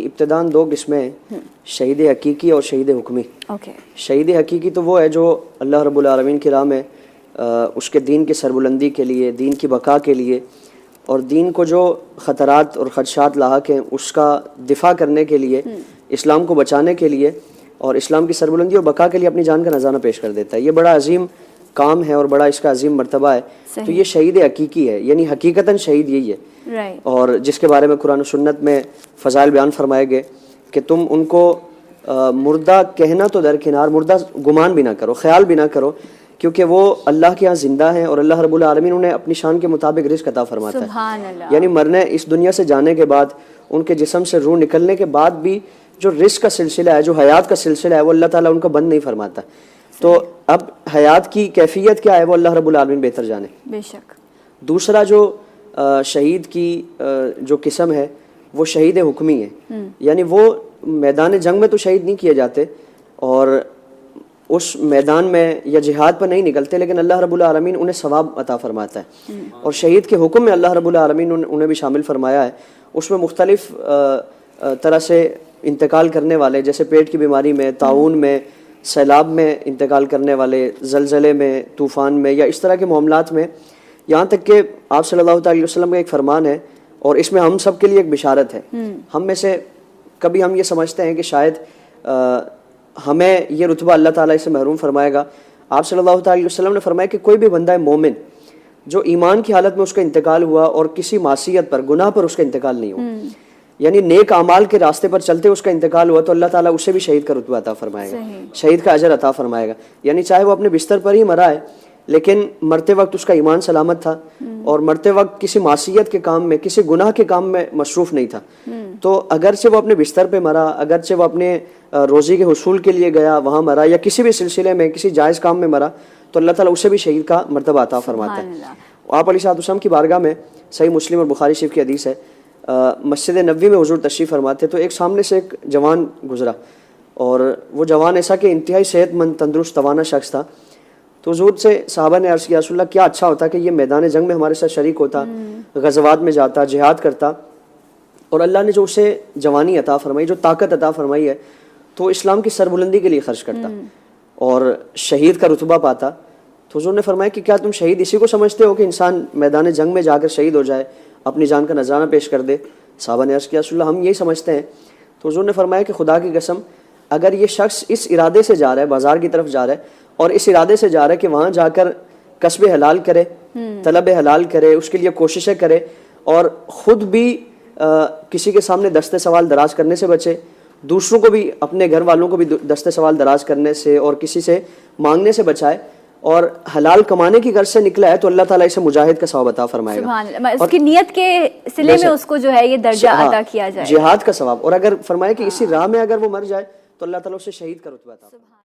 کی ابتداً دو قسمیں ہیں، شہید حقیقی اور شہید حکمی۔ شہید حقیقی تو وہ ہے جو اللہ رب العالمین کی راہ میں اس کے دین کی سربلندی کے لیے، دین کی بقا کے لیے، اور دین کو جو خطرات اور خدشات لاحق ہیں اس کا دفاع کرنے کے لیے، اسلام کو بچانے کے لیے اور اسلام کی سربلندی اور بقا کے لیے اپنی جان کا نذرانہ پیش کر دیتا ہے۔ یہ بڑا عظیم کام ہے اور بڑا اس کا عظیم مرتبہ ہے۔ تو یہ شہید حقیقی ہے، یعنی حقیقتاً شہید یہی ہے، اور جس کے بارے میں قرآن و سنت میں فضائل بیان فرمائے گئے کہ تم ان کو مردہ کہنا تو درکنار، مردہ گمان بھی نہ کرو، خیال بھی نہ کرو، کیونکہ وہ اللہ کے ہاں زندہ ہیں اور اللہ رب العالمین انہیں اپنی شان کے مطابق رزق عطا فرماتا ہے۔ سبحان اللہ۔ یعنی مرنے اس دنیا سے جانے کے بعد، ان کے جسم سے روح نکلنے کے بعد بھی جو رزق کا سلسلہ ہے، جو حیات کا سلسلہ ہے، وہ اللہ تعالیٰ ان کو بند نہیں فرماتا۔ تو اب حیات کی کیفیت کیا ہے وہ اللہ رب العالمین بہتر جانے۔ بے شک۔ دوسرا جو شہید کی جو قسم ہے وہ شہید حکمی ہے، یعنی وہ میدان جنگ میں تو شہید نہیں کیے جاتے اور اس میدان میں یا جہاد پر نہیں نکلتے، لیکن اللہ رب العالمین انہیں ثواب عطا فرماتا ہے، اور شہید کے حکم میں اللہ رب العالمین انہیں بھی شامل فرمایا ہے۔ اس میں مختلف طرح سے انتقال کرنے والے، جیسے پیٹ کی بیماری میں، طاعون میں، سیلاب میں انتقال کرنے والے، زلزلے میں، طوفان میں، یا اس طرح کے معاملات میں، یہاں تک کہ آپ صلی اللہ علیہ وسلم کا ایک فرمان ہے اور اس میں ہم سب کے لیے ایک بشارت ہے۔ ہم میں سے کبھی ہم یہ سمجھتے ہیں کہ شاید ہمیں یہ رتبہ اللہ تعالیٰ اسے محروم فرمائے گا۔ آپ صلی اللہ علیہ وسلم نے فرمایا کہ کوئی بھی بندہ مومن جو ایمان کی حالت میں اس کا انتقال ہوا اور کسی معصیت پر، گناہ پر اس کا انتقال نہیں ہوا، یعنی نیک اعمال کے راستے پر چلتے اس کا انتقال ہوا، تو اللہ تعالیٰ اسے بھی شہید کا رتبہ عطا فرمائے گا، شہید کا اجر عطا فرمائے گا۔ یعنی چاہے وہ اپنے بستر پر ہی مرا ہے لیکن مرتے وقت اس کا ایمان سلامت تھا اور مرتے وقت کسی معصیت کے کام میں، کسی گناہ کے کام میں مصروف نہیں تھا، تو اگرچہ وہ اپنے بستر پہ مرا، اگرچہ وہ اپنے روزی کے حصول کے لیے گیا وہاں مرا، یا کسی بھی سلسلے میں کسی جائز کام میں مرا، تو اللہ تعالیٰ اسے بھی شہید کا مرتبہ عطا فرماتا ہے۔ آپ علیہ السلام کی بارگاہ میں، صحیح مسلم اور بخاری شریف کی حدیث ہے، مسجد نبوی میں حضور تشریف فرماتے تو ایک سامنے سے ایک جوان گزرا، اور وہ جوان ایسا کہ انتہائی صحت مند، تندرست، توانا شخص تھا۔ تو حضور سے صحابہ نے عرض کیا، رسول اللہ کیا اچھا ہوتا کہ یہ میدان جنگ میں ہمارے ساتھ شریک ہوتا، غزوات میں جاتا، جہاد کرتا، اور اللہ نے جو اسے جوانی عطا فرمائی، جو طاقت عطا فرمائی ہے، تو اسلام کی سربلندی کے لیے خرچ کرتا اور شہید کا رتبہ پاتا۔ تو حضور نے فرمایا کہ کیا تم شہید اسی کو سمجھتے ہو کہ انسان میدان جنگ میں جا کر شہید ہو جائے، اپنی جان کا نذرانہ پیش کر دے؟ صحابہ نے عرض کیا، رسول اللہ ہم یہی سمجھتے ہیں۔ تو حضور نے فرمایا کہ خدا کی قسم، اگر یہ شخص اس ارادے سے جا رہا ہے، بازار کی طرف جا رہا ہے اور اس ارادے سے جا رہا ہے کہ وہاں جا کر کسب حلال کرے، طلب حلال کرے، اس کے لیے کوششیں کرے، اور خود بھی کسی کے سامنے دست سوال دراز کرنے سے بچے، دوسروں کو بھی، اپنے گھر والوں کو بھی دست سوال دراز کرنے سے اور کسی سے مانگنے سے بچائے، اور حلال کمانے کی غرض سے نکلا ہے، تو اللہ تعالیٰ اسے مجاہد کا ثواب عطا فرمائے گا۔ سبحان اللہ، اس کی نیت کے صلے میں اس کو جو ہے یہ درجہ عطا کیا جائے، جہاد کا ثواب، اور اگر فرمایا کہ اسی راہ میں اگر وہ مر جائے تو اللہ تعالیٰ اسے شہید کا رتبہ عطا فرمائے گا۔